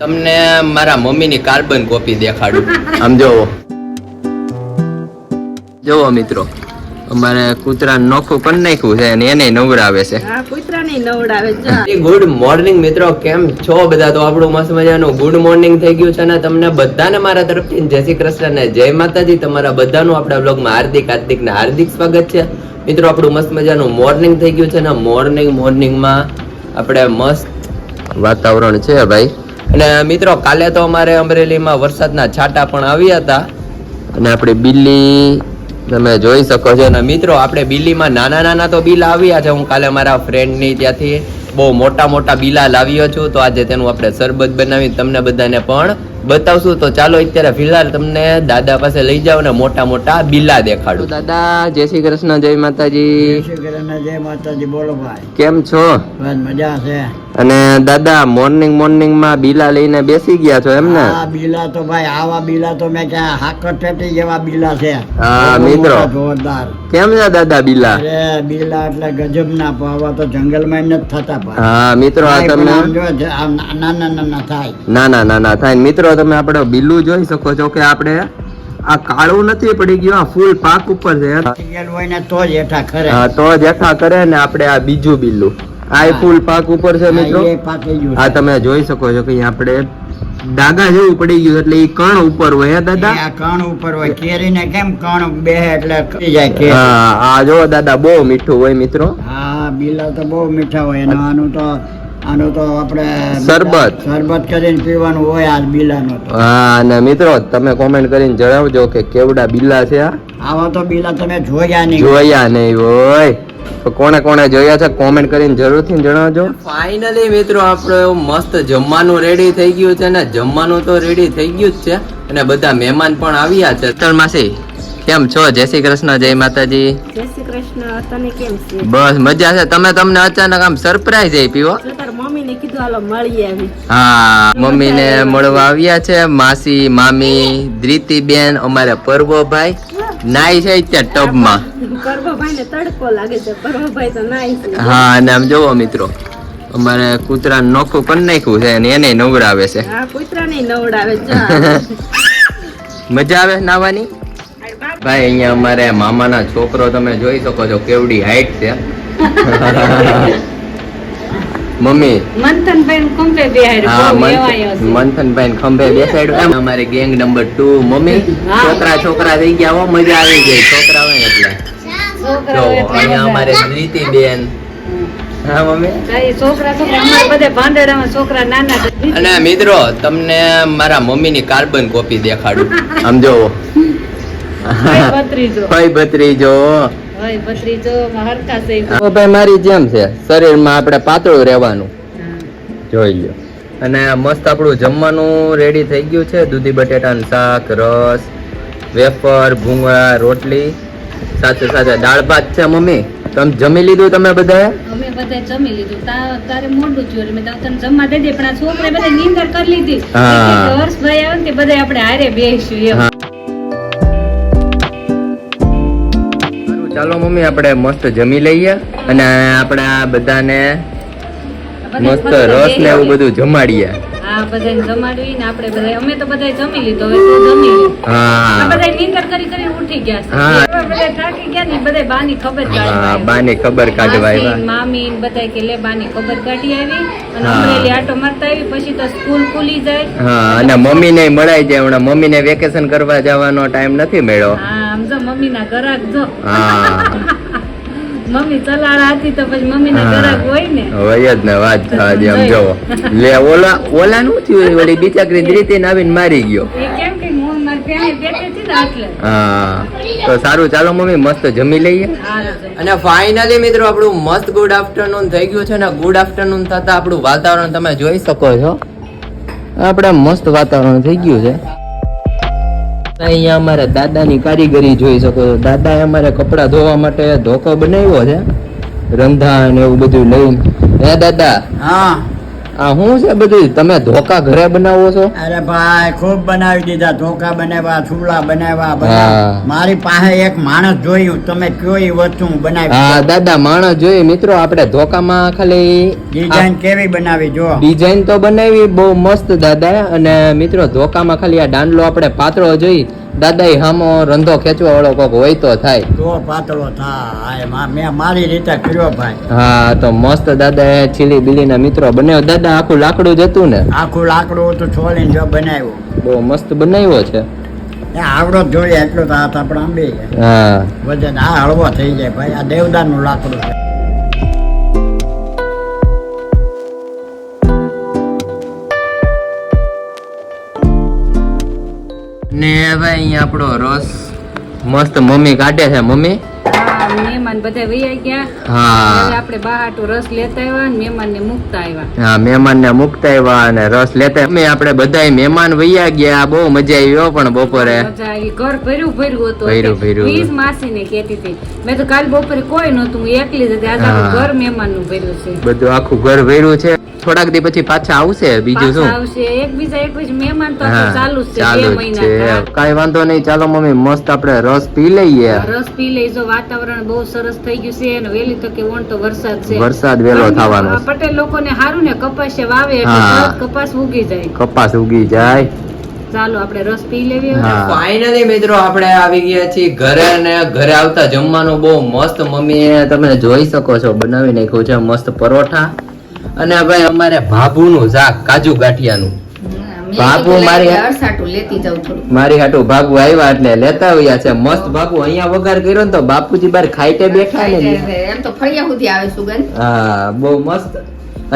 તમને મારા મમ્મીની કાર્બન કોપી દેખાડું. આમ જોવો મિત્રો, અમારે કૂતરા નોખું કરી નાખ્યું છે અને એને નવડાવે છે. હા, કૂતરાને નવડાવે છે. ગુડ મોર્નિંગ મિત્રો, કેમ છો બધા? તો આપણું મસ્ત મજાનું ગુડ મોર્નિંગ થઈ ગયું છે ને તમને બધાને મારા તરફથી જય શ્રી કૃષ્ણ ને જય માતાજી. તમારા બધાનું આપણા બ્લોગમાં હાર્દિક ને હાર્દિક સ્વાગત છે. મિત્રો આપણું મસ્ત મજાનું મોર્નિંગ થઈ ગયું છે ને મોર્નિંગમાં આપણે મસ્ત વાતાવરણ છે ભાઈ. અને મિત્રો કાલે તો અમારે અમરેલીમાં વરસાદના છાંટા પણ આવ્યા હતા અને આપણે બિલ્લી તમે જોઈ શકો છો. અને મિત્રો આપણે બિલ્લીમાં નાના તો બિલા આવ્યા છે. હું કાલે મારા ફ્રેન્ડની ત્યાંથી બહુ મોટા બિલા લાવ્યો છું. તો આજે તેનું આપણે શરબત બનાવી તમને બધાને પણ બતાવશું. તો ચાલો અત્યારે ફિલહાલ તમને દાદા પાસે લઈ જાઓ ને મોટા બિલા દેખાડું. દાદા જય શ્રી કૃષ્ણ, જય માતાજી. જય શ્રી કૃષ્ણ, જય માતાજી. બોલો ભાઈ, કેમ છો? બસ મજા છે. અને દાદા મોર્નિંગમાં બિલા લઈને બેસી ગયા છો એમ ને? આ બીલા તો ભાઈ, આવા બીલા તો મેં ક્યાં હાકર ટેટી જેવા બીલા છે. હા મિત્રો, જોરદાર. કેમ છે દાદા બિલા? અરે બીલા એટલે ગજબ ના પાવા તો જંગલમાં નથી થતા ભાઈ. હા મિત્રો, આ તમે નાના થાય. નાના થાય. મિત્રો તમે આપણે બિલ્લું જોઈ શકો છો કે આપણે આ કાળું નથી પડી ગયું, આ ફૂલ પાક ઉપર છે. હોય ને તો જ હેઠા ખરે. હા, તો જ હેઠા કરે ને. આપણે આ બીજું બિલ્લું આ ફૂલ પાક ઉપર છે મિત્રો. આ તમે જોઈ શકો છો કે આપણે ડાગા જેવું પડી ગયું એટલે એ કણ ઉપર હોય. હે દાદા? આ કણ ઉપર હોય. કેરી ને કેમ કણ બેહે એટલે ખરી જાય કેરી. હા, આ જો દાદા બહુ મીઠું હોય મિત્રો. હા, બીલા તો બહુ મીઠા હોય. અને આનું તો આપણે શરબત કરીને પીવાનું હોય આ બીલાનો તો. હા, અને મિત્રો તમે કોમેન્ટ કરીને જણાવજો કે કેવડા બિલ્લા છે. આવા તો બીલા તમે જોયા નહીં હોય. તો કોણે જોયા છે કોમેન્ટ કરીને જરૂરથી જણાવજો. ફાઇનલી મિત્રો આપણે મસ્ત જમવાનું રેડી થઈ ગયું છે ને જમવાનું તો રેડી થઈ ગયું જ છે અને બધા મહેમાન પણ આવ્યા છે. ચલ માસી, કેમ છો? જય શ્રી કૃષ્ણ, જય માતાજી. જય શ્રી કૃષ્ણ. તને કેમ છે? બસ મજા છે. તમને અચાનક આમ સરપ્રાઈઝ આપી હો. તાર મમ્મીને કીધું હાલો મળીએ આવી. હા, મમ્મીને મળવા આવ્યા છે. માસી, મામી, ધ્રીતિબેન, અમારે પર્વભાઈ નાઈ છે અત્યારે ટબમાં. પર્વભાઈ ને તડકો લાગે છે. પર્વભાઈ તો નાઈ છે. હા, અને આમ જોવો મિત્રો, અમારે કૂતરા નોખું કરી નાખ્યું છે અને એને નવડાવે છે. હા, કૂતરાને નવડાવે છે. મજા આવે નાવાની. ભાઈ અહીંયા અમારે મામાના છોકરો તમે જોઈ શકો છો કેવડી હાઈટ છે. મમ્મી મંથનભાઈ ખંભે બેસાડ્યું એમ. અમારે ગેંગ નંબર 2 મમ્મી છોકરા થઈ ગયા હો. મજા આવી ગઈ છોકરા હોય એટલે. જો અહીંયા અમારે ધ્રીતિબેન. હા મમ્મી. અને મિત્રો તમને મારા મમ્મીની કાર્બન કોપી દેખાડું. આમ જોવો ભાઈ ભત્રીજો ભાઈ મારી જેમ છે. શરીરમાં આપણે પાતળું રહેવાનું જોઈ લ્યો. અને મસ્ત આપણું જમવાનું રેડી થઈ ગયું છે. દૂધી બટેટાનું શાક, રસ, વેફર, ભૂંગળા, રોટલી, સાથે દાળ ભાત છે. મમ્મી તમે જમી લીધું? તમે બધાએ? અમે બધાએ જમી લીધું. તારે મોઢું જોયું મેં તને જમવા દે દે, પણ આ છોકરાએ બધા નીંદર કરી લીધી. હર્ષભાઈ આવે ને બધા આપણે હારે બેસીશું એમ. ચાલો મમ્મી આપણે મસ્ત જમી લઈએ અને આપણે આ બધાને મસ્ત રસ ને એવું બધું જમાડીએ. હા, બધાને જમાડવી ને આપણે બધા અમે તો બધાએ જમી લીધું. હવે તું જમી લે. હા, બધાએ નીંદર કરી ઉઠી ગયા છે. હા, બધા થાકી ગયા ને બધાએ બાની ખબર હા, કાઢી. બાની ખબર કાઢવા આવ્યા. મામી ને બધાએ કે લે બાની ખબર કાઢી આવી અને હા. અમરેલી આટો મારતા આવી. પછી તો સ્કૂલ ખુલી જાય. હા, અને મમ્મીને મળાઈ જાય. હમણાં મમ્મીને વેકેશન કરવા જવાનો ટાઈમ નથી મળ્યો. હા, આમ જો મમ્મીના ઘરાક જો. હા, મમ્મી ચલાડા હતી તો પછી મમ્મીના ઘરાક હોય ને. હોય જ ને. વાત થવા આમ જોવો લે. ઓલા નું થયું વળી બિચારી ધ્રીતિને આવીને મારી ગયો. એ કેમ કે હું મારી ફેમિલી બેઠી હતી ને એટલે. હા, તો સારું ચાલો મમ્મી મસ્ત જમી લઈએ. અને ફાઇનલી મિત્રો આપણું મસ્ત ગુડ આફ્ટરનૂન થઈ ગયું છે ને ગુડ આફ્ટરનૂન થતા આપણું વાતાવરણ તમે જોઈ શકો છો. આપણે મસ્ત વાતાવરણ થઈ ગયું છે. અહીંયા અમારે દાદાની કારીગરી જોઈ શકો છો. દાદાએ અમારે કપડા ધોવા માટે ધોકો બનાવ્યો છે. રંધા ને એવું બધું લઈને. હે દાદા? હા, આ શું છે બધું તમે ધોકા ઘરે બનાવો છો? અરે ભાઈ ખૂબ બનાવી દીધા, ધોકા બનાવ્યા, થૂલા બનાવ્યા હા. બધા. મારી પાસે એક માણસ જોયું, તમે કયો એ વસ્તુ હું બનાવી. હા દાદા, માણસ જોઈએ મિત્રો, આપણે ધોકામાં ખાલી ડિઝાઇન કેવી બનાવી જો. ડિઝાઇન તો બનાવી બહુ મસ્ત દાદા. અને મિત્રો ધોકામાં ખાલી આ દાંડલો આપણે પાતળો જોઈ દાદા, એ હામો રંધો ખેંચવા વાળો કોક હોય તો થાય. તો પાતળો થાય. મેં મારી રીતે કર્યો ભાઈ. હા તો મસ્ત દાદા એ છીલી બીલી ના મિત્રો બનાવ્યો દાદા. આખું લાકડું જ હતું ને? આખું લાકડું તો છોડીને જો બનાવ્યું. બહુ મસ્ત બનાવ્યો છે. એ આવડો જ જોઈએ એટલું તો હાથ આપણે આંબી જાય. હા વજન આ હળવો થઈ જાય ભાઈ. આ દેવદાર નું લાકડું છે. ને હવે અહીંયા આપણો રસ મસ્ત મમ્મી કાઢે છે. મમ્મી હા, મહેમાન બધા વૈયા ગયા. હા હવે આપણે બહાટું રસ લેતા આવ્યા અને મહેમાનને મૂકતા આવ્યા. હા મહેમાન ને મુકતા આવ્યા અને રસ લેતા. અમે આપણે બધા મહેમાન વૈયા ગયા, બહુ મજા આવી હો. પણ બપોરે મજા આવી. ઘર ભર્યું ભર્યું હતું. ભર્યું. વીસ માસીને કહેતી હતી. મેં તો કાલ બપોરે કોઈ નહોતું, હું એકલી જ હતી. આજે હા. આખું ઘર મહેમાનનું ભર્યું છે. બધું આખું ઘર ભર્યું છે. થોડાક દી પછી પાછા આવશે. બીજું પાછા શું? આવશે એક મહેમાન તો હા, ચાલુ જ છે. ચાલુ 2 જ મહિના છે. થયા. કાંઈ વાંધો નહીં. ચાલો મમ્મી મસ્ત આપણે રસ પી લઈએ. રસ પી લઈ. જો વાતાવરણ બહુ સરસ થઈ ગયું છે અને વહેલી તકે વણ તો વરસાદ છે. વરસાદ વહેલો થવાનો છે. પટેલ લોકોને સારું ને, કપાસ વાવે એટલે હા. તરત કપાસ ઉગી જાય. કપાસ ઉગી જાય. ચાલો આપણે રસ પી લેવી હવે. હા. ફાઇનલી મિત્રો આપણે આવી ગયા છીએ ઘરે. અને ઘરે આવતા જમવાનું બહુ મસ્ત મમ્મીએ તમે જોઈ શકો છો બનાવી નાખ્યું છે. મસ્ત પરોઠા અને ભાઈ અમારે ભાભુનું શાક, કાજુ ગાંઠિયાનું. બાબુ મારી હાટુ ભાગુ આવ્યા એટલે લેતા આવ્યા છે. મસ્ત ભાગુ અહીંયા વઘાર કર્યો ને તો બાપુજી બાર ખાઈટે બેઠા ને. એમ તો ફળિયા સુધી આવે સુગંધ હા બહુ મસ્ત.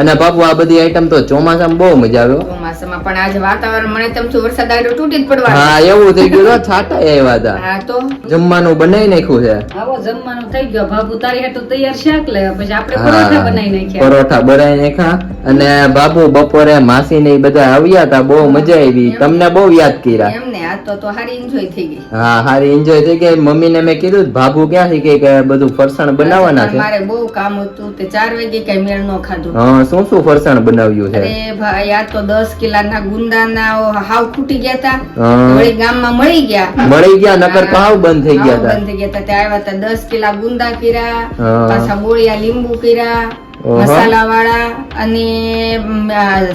અને બાપુ આ બધી આઈટમ તો ચોમાસામાં બહુ મજા આવ્યો. ચોમાસામાં પણ આજે વાતાવરણ મને તેમ છું વરસાદ આવ્યો તૂટી જ પડવાનું. હા એવું થઈ ગયું તો છાંટા આવ્યા હતા. હા તો જમવાનું બનાવી નાખ્યું છે. આવો જમવાનું થઈ ગયો. બાબુ તારી હાટુ તૈયાર શાક લેવા, પછી આપણે પરોઠા બનાવી નાખ્યા. પરોઠા બનાવી નાખ્યા. અને બાબુ બપોરે માસી ને બધા આવ્યા હતા, બહુ મજા આવી. તમને બહુ યાદ કર્યા. એમને આ તો હારી એન્જોય થઈ ગઈ. હા હારી એન્જોય થઈ ગઈ. મમ્મી ને મેં કીધું ભાભુ ક્યાં છે કે બધું ફરસાણ બનાવવાના છે. મારે બહુ કામ હતું તે 4 વાગે કઈ મેળ નો ખાધું. હા શું શું ફરસાણ બનાવ્યું છે? અરે ભાઈ આ તો 10 કિલોના ગુંદાના હાવ ખૂટી ગયા હતા. હા. વળી ગામમાં મળી ગયા. મળી ગયા, નકર તો હાવ બંધ થઈ ગયા હાવ હતા. બંધ થઈ ગયા હતા. ત્યાં આવ્યા હતા 10 કિલા ગુંદા કર્યા, હા. પાછા બોળિયા લીંબુ કર્યા, ઓહો. મસાલા વાળા, અને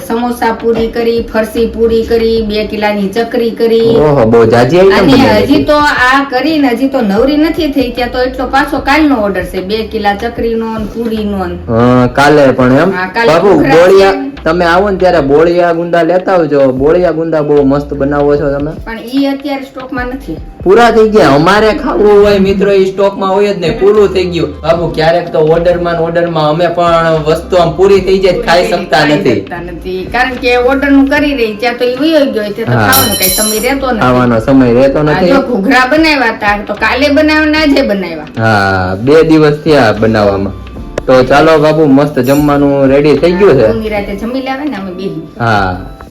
સમોસા પૂરી કરી, ફરસી પૂરી કરી, 2 કિલાની ચકરી કરી. ઓહો બહુ જાજી આઈટમ અને બનાવી. હજી તો આ કરીને હજી તો નવરી નથી થઈ, ત્યાં તો એટલો પાછો કાલનો ઓર્ડર છે. 2 કિલા ચકરીનો ને પૂરીનો ને. હા કાલે પણ એમ. હા, કાલે બાપુ ઘૂઘરા બોળિયા છે. તમે આવો ને ત્યારે બોળિયા ગુંદા લેતા આવજો. બોળિયા ગુંદા બહુ મસ્ત બનાવો છો તમે. પણ ઈ અત્યારે સ્ટોકમાં નથી. પૂરા થઈ ગયા. અમારે ખાવું હોય મિત્રો એ સ્ટોકમાં હોય જ નહીં, પૂરું થઈ ગયું. બાબુ ક્યારેક તો ઓર્ડરમાં અમે પણ વસ્તુ આમ પૂરી થઈ જાય ખાઈ શકતા નથી. શકતા નથી. કારણ કે ઓર્ડર નું કરી રહી ત્યાં તો ઈ વયો ગયો છે, તો હા. ખાવાનો કઈ સમય રહેતો નથી. ખાવાનો સમય રહેતો આ નથી. જો ઘૂઘરા બનાવ્યા હતા તો કાલે બનાવ્યા, આજે બનાવ્યા. હા 2 દિવસ થયા બનાવવામાં. તો ચાલો બાબુ મસ્ત જમવાનું રેડી થઈ ગયું છે. ઊંઘી રાતે જમી લાવે ને અમે બેહી. હા